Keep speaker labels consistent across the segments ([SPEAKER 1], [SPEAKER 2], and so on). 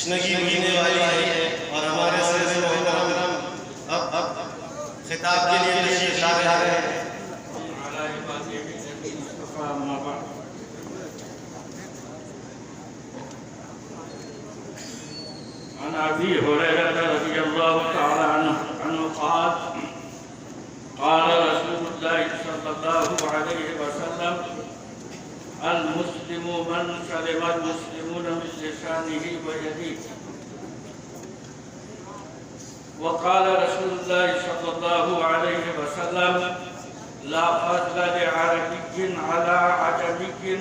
[SPEAKER 1] تشنگی بجھنے والی ہے اور ہمارے صدر محترم اب خطاب کے لیے تشریف لا رہے ہیں۔
[SPEAKER 2] عن ابي هريره رضي الله تعالى عنه قال قال رسول الله صلى الله عليه وسلم المسلم من سلم المسلمون من لسانه ويده. وقال رسول الله صلى الله عليه وسلم لا فضل لعربي على عجمي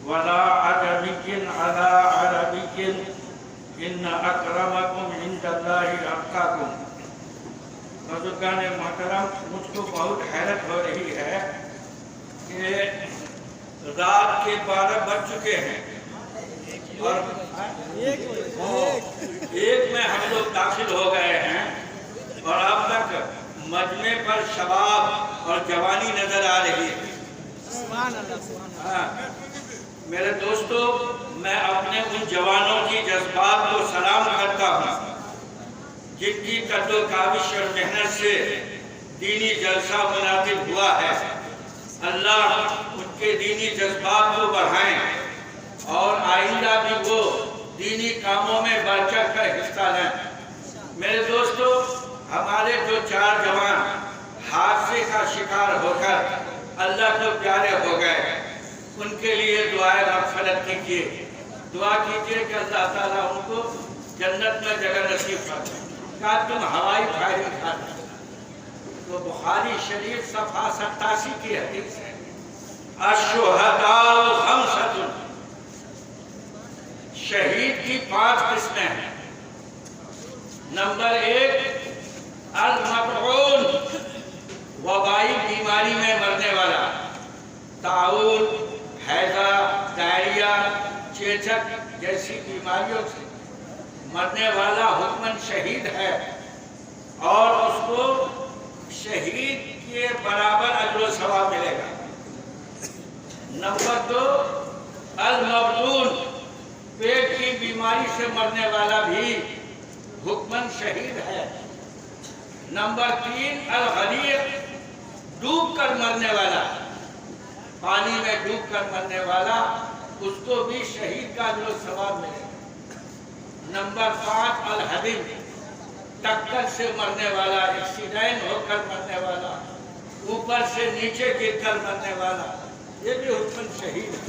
[SPEAKER 2] ولا عجمي على عربي ان اکرمکم عند اللہ اتقاکم. بزرگان محترم، مجھ کو بہت حیرت ہو رہی ہے کہ رات کے 12 بج چکے ہیں اور ایک میں ہم لوگ داخل ہو گئے ہیں اور اب تک مجمع پر شباب اور جوانی نظر آ رہی ہے. میرے دوستو، میں اپنے ان جوانوں کی جذبات کو سلام کرتا ہوں جن کی قد و کاوش اور محنت سے دینی جلسہ منعقد ہوا ہے. اللہ ان کے دینی جذبات کو بڑھائیں اور آئندہ بھی وہ دینی کاموں میں بڑھ چڑھ کر حصہ لیں. میرے دوستو، ہمارے جو 4 جوان حادثے کا شکار ہو کر اللہ کو پیارے ہو گئے، ان کے لیے دعائے مغفرت کیجیے. دعا کیجیے کہ اللہ تعالیٰ ان کو جنت میں جگہ نصیب کرے. کہا تم ہوائی فائرنگ کھاتے. تو بخاری شریف صفحہ 87 کی حدیث ہے، الشہداء خمسۃ. شہید کی 5 قسمیں ہیں. نمبر 1 المطعون، وبائی بیماری میں مرنے والا. طاعون، ہیضہ، ڈائریا، چیچک جیسی بیماریوں سے مرنے والا حکماً شہید ہے اور اس کو شہید کے برابر اجر و ثواب ملے گا. نمبر 2 المبتون، پیٹ کی بیماری سے مرنے والا بھی حکماً شہید ہے. نمبر 3 الغریق، ڈوب کر مرنے والا، پانی میں ڈوب کر مرنے والا، اس کو بھی شہید کا اجر و ثواب ملے گا. نمبر 5 الحدیم، ٹکر سے مرنے والا، ایکسیڈنٹ ہو کر مرنے والا، اوپر سے نیچے گر کر مرنے والا، یہ بھی حکم شہید ہے.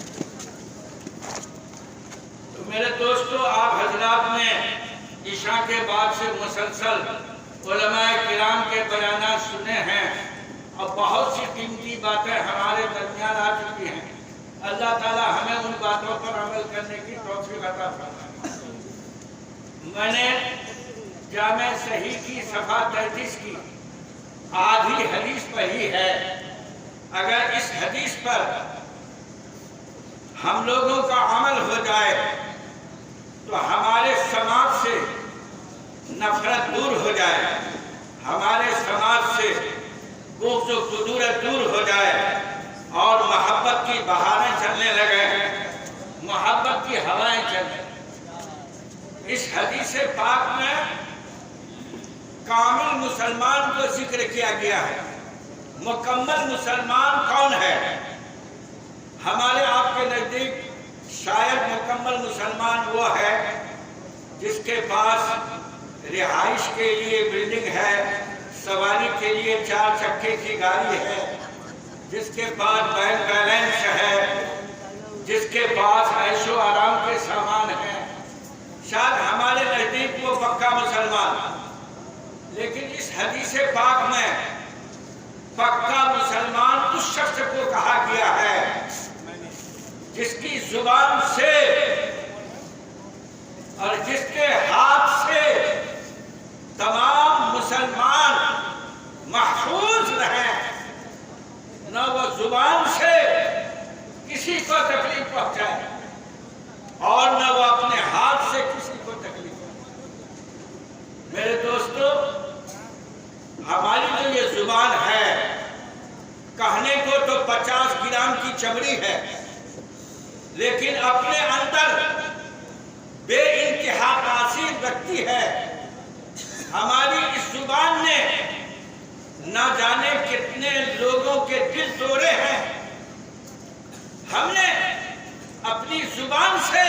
[SPEAKER 2] تو میرے دوستو، آپ حضرات نے عشاء کے بعد سے مسلسل علماء کرام کے بیانات سنے ہیں اور بہت سی قیمتی باتیں ہمارے درمیان آ چکی ہیں. اللہ تعالیٰ ہمیں ان باتوں پر عمل کرنے کی توفیق عطا فرمائے. میں نے جامع صحیح کی صفحہ 33 کی آدھی حدیث پڑھی ہے. اگر اس حدیث پر ہم لوگوں کا عمل ہو جائے تو ہمارے سماج سے نفرت دور ہو جائے، ہمارے سماج سے بغض و کدورت دور ہو جائے اور محبت کی بہاریں چلنے لگے، محبت کی ہوائیں چلیں. اس حدیث پاک میں کامل مسلمان کو ذکر کیا گیا ہے. مکمل مسلمان کون ہے؟ ہمارے آپ کے نزدیک شاید مکمل مسلمان وہ ہے جس کے پاس رہائش کے لیے بلڈنگ ہے، سواری کے لیے 4 چکے کی گاڑی ہے، جس کے پاس بینک بیلنس ہے، جس کے پاس عیش و آرام کے سامان ہیں. شاید ہمارے نزدیک وہ پکا مسلمان. لیکن اس حدیث پاک میں پکا مسلمان اس شخص کو کہا گیا ہے جس کی زبان سے اور جس کے ہاتھ سے تمام مسلمان محفوظ رہیں، نہ وہ زبان سے کسی کو تکلیف پہنچائے اور نہ وہ اپنے ہاتھ سے کسی کو تکلیف پہنچائے. میرے دوستو، ہماری جو یہ زبان ہے، کہنے کو تو 50 گرام کی چمڑی ہے، لیکن اپنے اندر بے انتہا انتہا تاثیر رکھتی ہے. ہماری اس زبان نے نہ جانے کتنے لوگوں کے دل توڑے ہیں. ہم نے اپنی زبان سے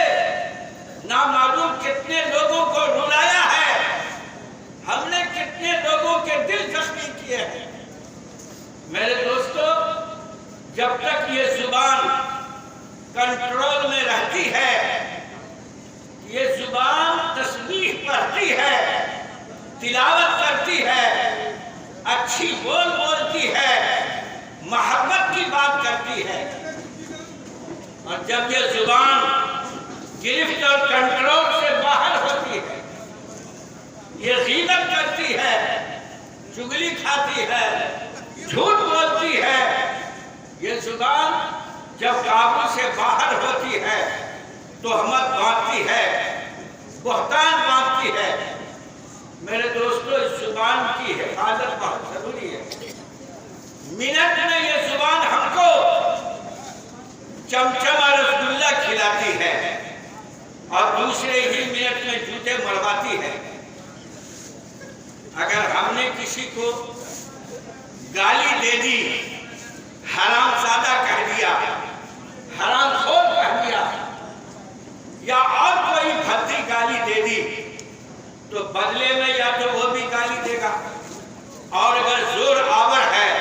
[SPEAKER 2] نامعلوم کتنے لوگوں کو رلایا ہے. ہم نے کتنے لوگوں کے دل زخمی کیے ہیں. میرے دوستو، جب تک یہ زبان کنٹرول میں رہتی ہے، یہ زبان تسبیح پڑھتی ہے، تلاوت کرتی ہے، اچھی بولتی ہے، محبت کی بات کرتی ہے، اور جب یہ زبان گرفت اور کنٹرول سے باہر ہوتی ہے، یہ غیبت کرتی ہے، چغلی کھاتی ہے، جھوٹ بولتی ہے، یہ زبان جب قابو سے باہر ہوتی ہے تہمت باندھتی ہے، بہتان باندھتی ہے. میرے دوستو، اس زبان کی حفاظت بہت ضروری ہے. منٹ میں یہ زبان ہم کو چمچم اور رسگلہ کھلاتی ہے اور دوسرے ہی منٹ میں جوتے مرواتی ہے. اگر ہم نے کسی کو گالی دے دی، حرام زادہ کہہ دیا، حرام خور کہہ دیا، یا اور کوئی بھدی گالی دے دی، تو بدلے میں یا تو وہ بھی گالی دے گا، اور اگر زور آور ہے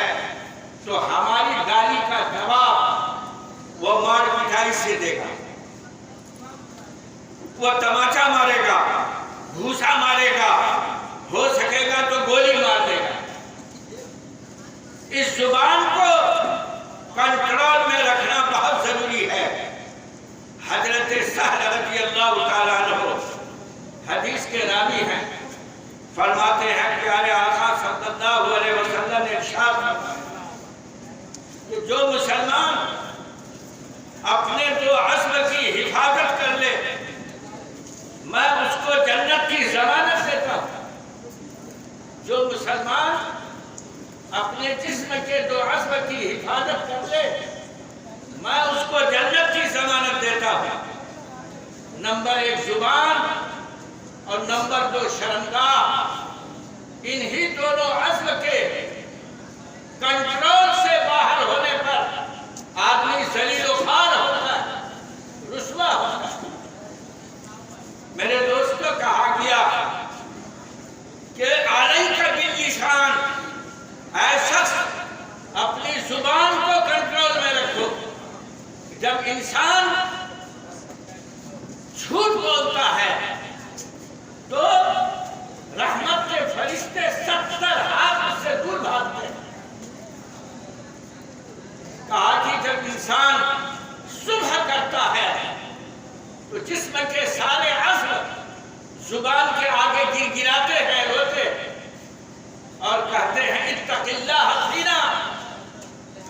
[SPEAKER 2] تو ہماری گالی کا جواب وہ مار مٹھائی سے دے گا. وہ تماچا مارے گا، گھوسا مارے گا، ہو سکے گا تو گولی مار دے گا. اس زبان کو کنٹرول میں رکھنا بہت ضروری ہے. حضرت سہل رضی اللہ تعالیٰ عنہ حدیث کے راوی ہیں، فرماتے ہیں پیارے آقا صلی اللہ علیہ وسلم نے ارشاد فرمایا کہ جو مسلمان اپنے دو عصب کی حفاظت کر لے، میں اس کو جنت کی ضمانت دیتا ہوں. جو مسلمان اپنے جسم کے دو عصب کی حفاظت کر لے، میں اس کو جنت کی ضمانت دیتا ہوں. نمبر 1 زبان اور نمبر 2 شرمگاہ. انہی دونوں عصب کے کنٹرول سے باہر ہونے پر آدمی ذلیل و خوار ہوتا ہے، رسوا ہوتا ہے. میرے دوستو، کہا گیا کہ علیک باللسان، اے شخص اپنی زبان کو کنٹرول میں رکھو. جب انسان جھوٹ بولتا ہے تو رحمت کے فرشتے 70 ہاتھ سے دور بھاگتے ہیں. کہا کہ جب انسان صبح کرتا ہے تو جسم کے سارے عضو زبان کے آگے گر گراتے ہیں، روتے اور کہتے ہیں اتق اللہ فینا،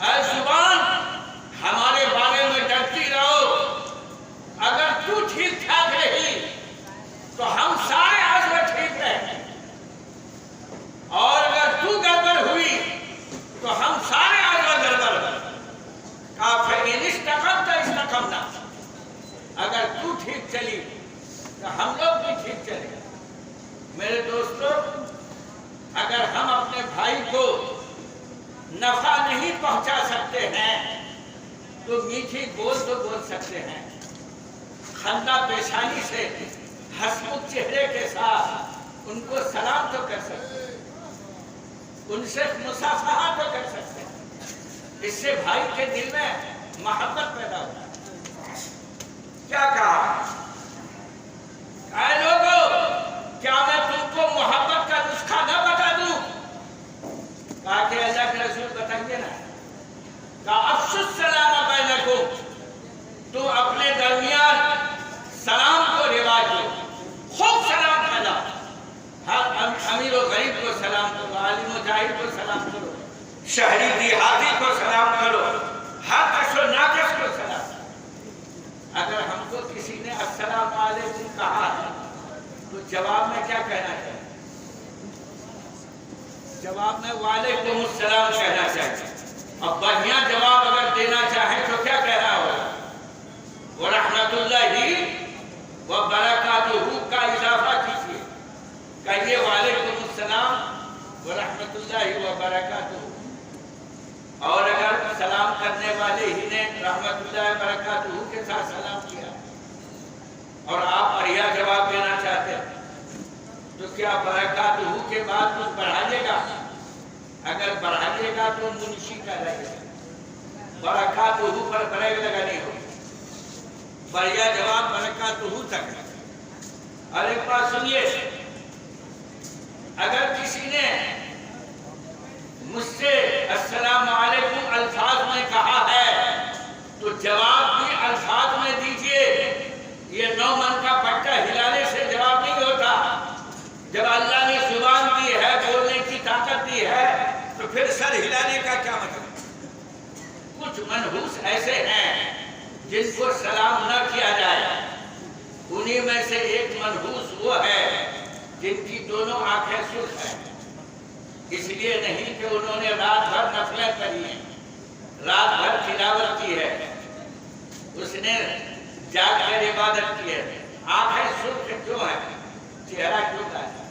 [SPEAKER 2] اے زبان ہمارے بارے میں ڈرتی رہو. اگر تو ٹھیک ٹھاک رہی تو ہم سارے عضو ٹھیک رہیں، اور اگر تو گڑبڑ ہوئی تو ہم سارے عضو گڑبڑ ہیں. فَإِنِ اسْتَقَمْتَ اسْتَقَمْنَا، اگر تو ٹھیک چلی تو ہم لوگ بھی ٹھیک چلیں. میرے دوستو، اگر ہم اپنے بھائی کو نفع نہیں پہنچا سکتے ہیں تو میٹھی بول تو بول سکتے ہیں، خندہ پیشانی سے ہسمکھ چہرے کے ساتھ ان کو سلام تو کر سکتے ہیں، ان سے مصافحہ تو کر سکتے ہیں. اس سے بھائی کے دل میں محبت پیدا ہوتا ہے. کیا کہا؟ اے لوگو، کیا میں تم کو محبت کا نسخہ نہ بتا دوں؟ کہا کہ اللہ کے رسول بتائیے نا. کہا افشوا السلام بینکم، تم اپنے درمیان سلام کو رواج دو، خوب سلام پھیلاؤ. ہر امیر و غریب کو سلام کرو، عالم و جاہل کو سلام کرو، شہری دیہاتی کو سلام کرو، ہر کس و ناکس کو سلام. اگر ہم کو کسی نے السلام علیکم کہا ہے تو جواب میں کیا کہنا چاہیے؟ جواب میں وعلیکم السلام کہنا چاہیے. اب بڑھیا جواب اگر دینا چاہیں تو کیا کہنا ہوگا؟ وَرَحْمَتُ اللَّهِ وَبَرَكَاتُهُ کا اللہ وبرکاتہ. اور اگر سلام کرنے والے ہی نے رحمت اللہ وبرکاتہ کے ساتھ سلام کیا اور آپ بڑھیا جواب دینا چاہتے ہیں تو کیا برکاتہ کے بعد کچھ بڑھائیے گا؟ اگر بڑھائیے گا تو منشی کا رہے گا. برکاتہ پر بریک لگانی ہوگی. بڑھیا جواب برکاتہ تک. اور ایک بات سنیے، اگر کسی نے مجھ سے السلام علیکم الفاظ میں کہا ہے تو جواب بھی الفاظ میں دیجئے. یہ 9 من کا پٹا ہلانے سے جواب نہیں ہوتا. جب اللہ نے زبان دی ہے، بولنے کی طاقت دی ہے، تو پھر سر ہلانے کا کیا مطلب؟ کچھ منحوس ایسے ہیں جن کو سلام نہ کیا جائے. انہی میں سے ایک منحوس وہ ہے جن کی دونوں آنکھیں سرخ ہیں. اس لیے نہیں کہ انہوں نے رات بھر نفلیں پڑھی ہیں، رات بھر تلاوت کی ہے، اس نے جاگ کر عبادت کی ہے. آنکھیں سرخ کیوں ہیں؟ چہرہ کیوں کا ہے؟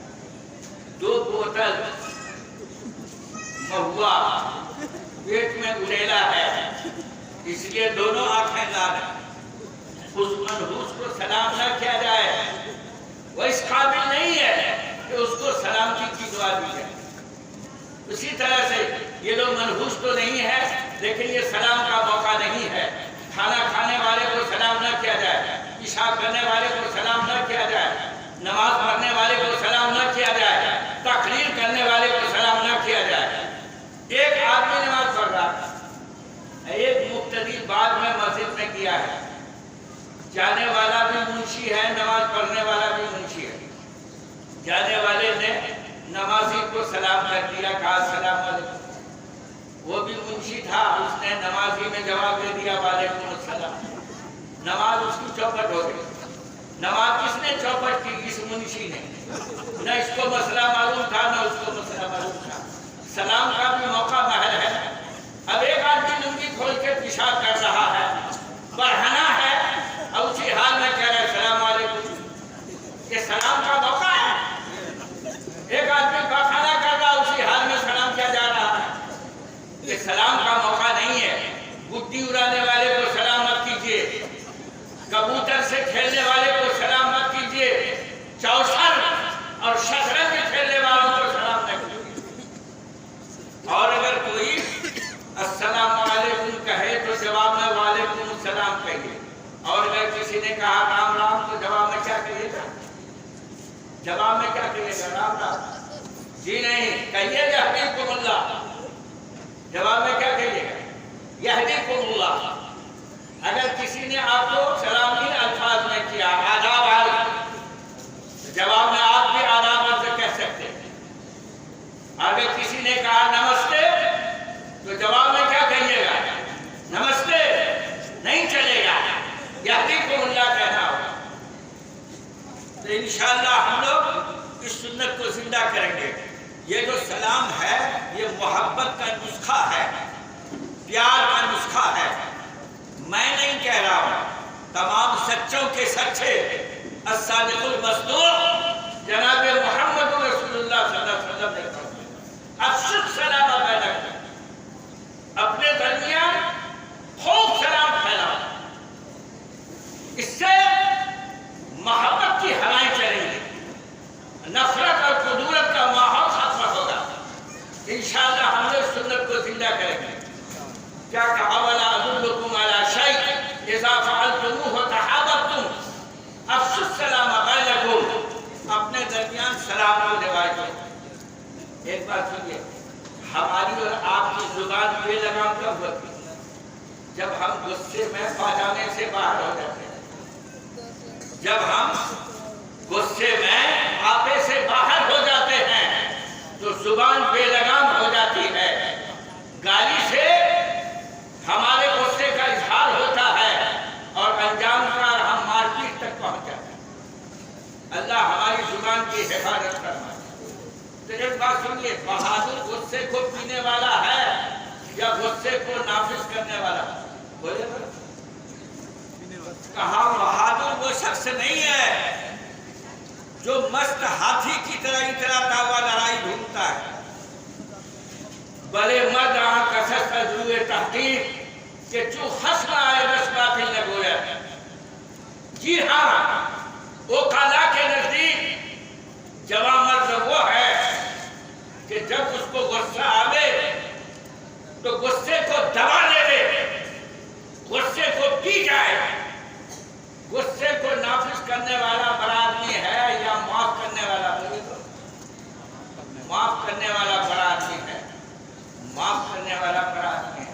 [SPEAKER 2] 2 بوتل مہوا پیٹ میں اڑیلا ہے، اس لیے دونوں آنکھیں لال ہیں. اس منحوس کو سلام نہ کیا جائے. وہ اس قابل نہیں ہے کہ اس کو سلامتی کی دعا دی جائے. اسی طرح سے یہ لوگ منحوس تو نہیں ہے لیکن یہ سلام کا موقع نہیں ہے. کھانا کھانے والے کو سلام نہ کیا جائے، پیشاب کرنے والے کو سلام نہ کیا جائے، نماز پڑھنے والے کو سلام نہ کیا جائے، تقریر کرنے والے کو سلام نہ کیا جائے. ایک آدمی نماز پڑھ رہا ہے، ایک مقتدی بعد میں مسجد میں کیا ہے. جانے والا بھی منشی ہے، نماز پڑھنے والا بھی منشی ہے. جانے والے نے نمازی کو سلام کر دیا، کہا السلام علیکم. وہ بھی منشی تھا، اس نے نمازی میں جواب دے دیا وعلیکم السلام. نماز اس کی چوپٹ ہو گئی. نماز کس نے چوپٹ کی؟ اس منشی نے. نہ اس کو مسئلہ معلوم تھا نہ اس کو مسئلہ معلوم تھا. سلام کا بھی موقع محل ہے. اب ایک آدمی لنگی کھول کے پیشاب کر رہا ہے، بڑھانا ہے، اور اسی حال میں کہہ رہا ہے السلام علیکم. یہ سلام کا موقع ہے. ایک آدمی پاخانہ کر رہا، اسی حال میں سلام کیا جا رہا ہے. یہ سلام کا موقع نہیں ہے. گڈی اڑانے والے کو سلام مت کیجیے، کبوتر سے کھیلنے والے کو سلام مت کیجیے، چوسر اور شطرنج کھیلنے والوں کو سلام نہ کیجیے. اور اگر کوئی السلام علیکم کہے تو جواب میں وعلیکم السلام کہیے. اور اگر کسی نے کہا رام رام تو جواب میں کیا کہیے گا؟ جواب میں کیا کہیے گا؟ رام رام. جی نہیں، کہیے یہدیکم اللہ. جواب میں کیا کہیے گا؟ یہدیکم اللہ. اگر کسی نے آپ کو سلام ان الفاظ میں کیا، آداب آئے، جواب میں آپ بھی آداب سے کہہ سکتے ہیں. اگر کسی نے کہا نمستے تو جواب میں کیا کہیے گا؟ نمستے. نہیں چلے گا، یہدیکم اللہ کہنا ہوگا. تو انشاءاللہ ہم لوگ اس سنت کو زندہ کریں گے. یہ جو سلام ہے یہ محبت کا نسخہ ہے، پیار کا نسخہ ہے. میں نہیں کہہ رہا ہوں، تمام سچوں کے سچے الصادق المصدوق جناب محمد رسول اللہ صلی اللہ علیہ وسلم نے کہا افشوا السلام بینکم. اپنے درمیان خوب سلام پھیلاؤ. اس سے محبت کی ہوائیں چلیں گی، نفرت اور کدورت کا ماحول ختم ہوگا. انشاءاللہ ہم نے سنت کو زندہ کریں گے. کیا کہا وَلَا أَدُلُّكُمْ عَلَىٰ شَيْءٍ إِذَا فَعَلْتُمُوهُ تَحَابَبْتُمْ أَفْشُوا السَّلَامَ بَيْنَكُمْ. اپنے درمیان سلام کو روایت کرو. ایک بات سنیے، ہماری اور آپ کی زبان بے لگام کب ہوتی؟ جب ہم غصے میں پاجامے سے باہر ہو جاتے ہیں. جب ہم غصے میں آپے سے باہر ہو جاتے ہیں تو زبان بے لگام ہو جاتی ہے. گالی سے ہمارے غصے کا اظہار ہوتا ہے اور انجام کا ہم مار پیٹ تک پہنچ جاتے ہیں. اللہ ہماری زبان کی حفاظت فرمائے. تو ایک بات سنیے، بہادر غصے کو پینے والا ہے یا غصے کو نافذ کرنے والا؟ بولے کہا بہادر وہ شخص نہیں ہے جو مست ہاتھی کی طرح اتراتا ہوا لڑائی ڈھونڈتا ہے. بلے مرد آن کسر تجروع تحقیق کہ چو خسم آئے رس باطل نے گویا. جی ہاں اوقالا کے نزدیک جوان مرد وہ ہے کہ جب اس کو غصہ آوے تو غصے کو دبا لے، غصے کو پی جائے. غصے کو نافذ کرنے والا بڑا آدمی ہے یا معاف کرنے والا؟ معاف کرنے والا بڑا آدمی ہے، معاف کرنے والا بڑا آدمی ہے.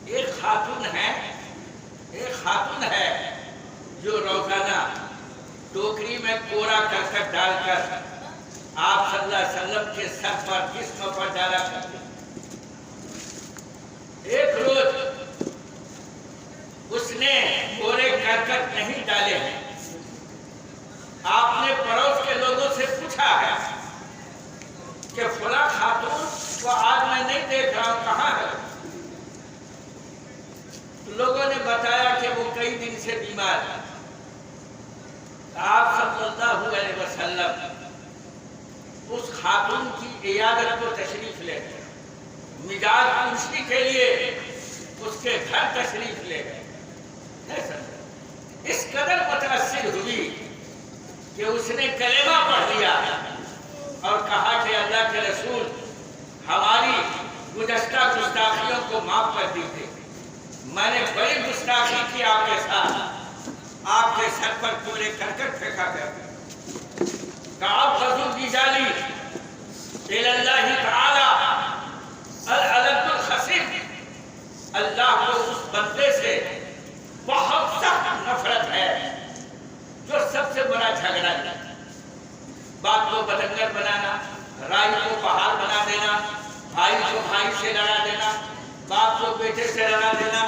[SPEAKER 2] ایک خاتون ہے جو روزانہ ٹوکری میں کوڑا کرکٹ ڈال کر آپ صلی اللہ علیہ وسلم کے سر پر جسم پر ڈالا کرتی. ایک روز اس نے کوڑے کرکٹ نہیں ڈالے ہیں. آپ نے پڑوس کے لوگوں سے پوچھا ہے کہ فلاں خاتون کو آج میں نہیں دیکھ رہا ہوں، کہاں ہے؟ لوگوں نے بتایا کہ وہ کئی دن سے بیمار ہے. آپ صلی اللہ علیہ وسلم اس خاتون کی عیادت کو تشریف لے گئے، مزاج پوچھنے کے لیے اس کے گھر تشریف لے گئے. اس قدر متاثر ہوئی کہ اس نے کلمہ پڑھ لیا اور کہا کہ اللہ کے رسول ہماری گزشتہ گستاخیوں کو معاف کر دیجیے. میں نے بڑی گستاخی کی آپ کے ساتھ، آپ کے سر پر کوڑے کرکٹ پھینکا گیا. کعب غزو کی جالی اللہ تعالی العلد الخصیب، اللہ کو اس بندے سے بہت سخت نفرت ہے جو سب سے بڑا جھگڑا ہے. بات کو بدنگر بنانا، رائے کو بحال بنا دینا، بھائی کو بھائی سے لڑا دینا، باپ کو بیٹے سے لڑا دینا،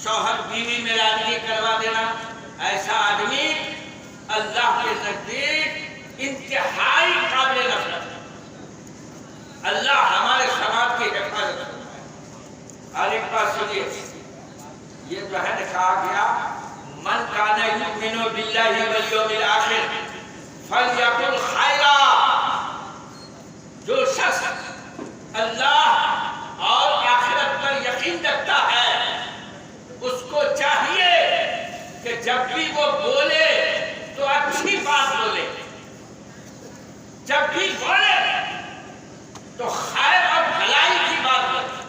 [SPEAKER 2] شوہر بیوی میں لڑائی کروا دینا. ایسا آدمی اللہ کے نزدیک انتہائی قابل نفرت ہے. اللہ ہمارے سماج کی حفاظت کرتا ہے. اور ایک بات سنیے، یہ جو ہے نا کہا گیا من کان یؤمن باللہ والیوم الآخر فلیقل خیرا. جو شخص اللہ اور آخرت پر یقین رکھتا ہے اس کو چاہیے کہ جب بھی وہ بولے تو اچھی بات بولے، جب بھی بولے تو خیر اور بھلائی کی بات بولے.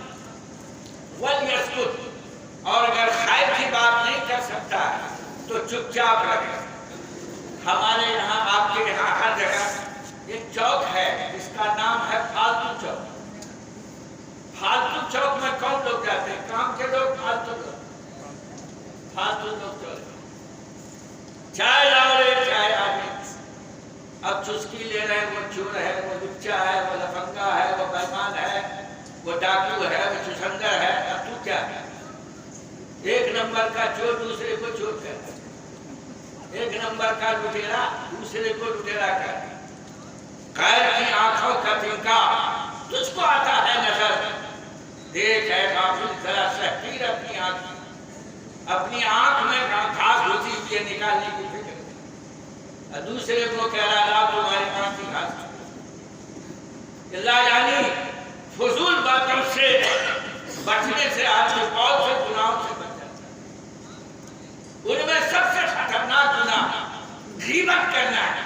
[SPEAKER 2] وَلْيَسْكُتْ، اور اگر خیر کی بات نہیں کر سکتا تو چپ چاپ رہے. ہمارے یہاں، آپ کے یہاں ہر جگہ ایک چوک ہے جس کا نام ہے فالتو چوک. فالتو چوک میں کون لوگ جاتے ہیں؟ کام کے لوگ، فالتو لوگ. فالتو لوگ چائے لاؤ رے چائے آگے. اب چسکی لے رہے ہیں، وہ چور ہے، وہ لچا ہے، وہ لفنگا ہے، وہ بےمان ہے، وہ ڈاکو ہے، وہ چسنگر ہے. اب تو کیا ہے؟ ایک نمبر کا چور دوسرے کو چور کرتا ہے، ایک نمبر کا لٹیرا دوسرے کو لٹیرا کرتا ہے. غیر کی آنکھوں کا تنکا تجھ کو آتا ہے نظر. دیکھ ہے غافل ذرا سحقیر اپنی آنکھ، اپنی آنکھ میں گھاس گھسی ہوئی نکالنے کی فکر. دوسرے کو کہہ رہا لا تمہاری آنکھ کی گھاس. اللہ یعنی فضول باتوں سے بچنے سے آدمی بہت سے گناہوں سے بچ جاتا ہے. ان میں سب سے خطرناک گناہ غیبت کرنا ہے.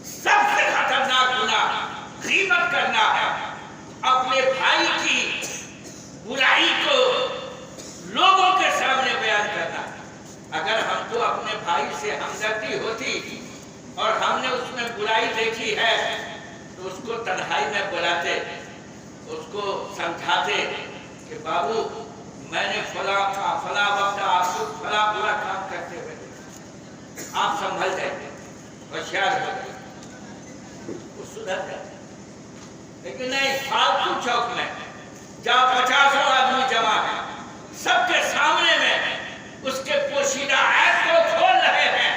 [SPEAKER 2] سب سے خطرناک گناہ غیبت کرنا ہے. اپنے بھائی کی برائی کو لوگوں کے سامنے بیان کرنا. اگر ہم کو اپنے بھائی سے ہمدردی ہوتی اور ہم نے اس میں برائی دیکھی ہے تو اس کو تنہائی میں بلاتے، اس کو سمجھاتے کہ بابو میں نے فلاں وقت آپ کو فلاں برا کام کرتے ہوئے آپ سنبھل جائیں، ہوشیار ہو جائیں، وہ سدھر جائے. لیکن نہیں، فالتو چوک میں جہاں 50 آدمی جمع ہے، سب کے سامنے میں اس کے پوشیدہ عیب کو کھول رہے ہیں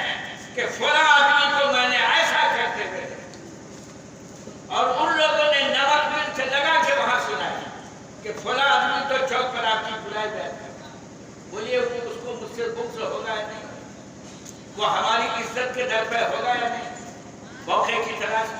[SPEAKER 2] کہ فلاں آدمی کو میں نے ایسا کرتے ہوئے، اور ان لوگوں نے نمک مرچ لگا کے وہاں سنایا کہ فلاں آدمی تو چوک پر آپ کی برائی بیان کرتا. بولیے اس کو مجھ سے بغض ہوگا یا نہیں؟ وہ ہماری عزت کے در پہ ہوگا یا نہیں؟ موقع کی تلاش.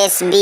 [SPEAKER 3] SB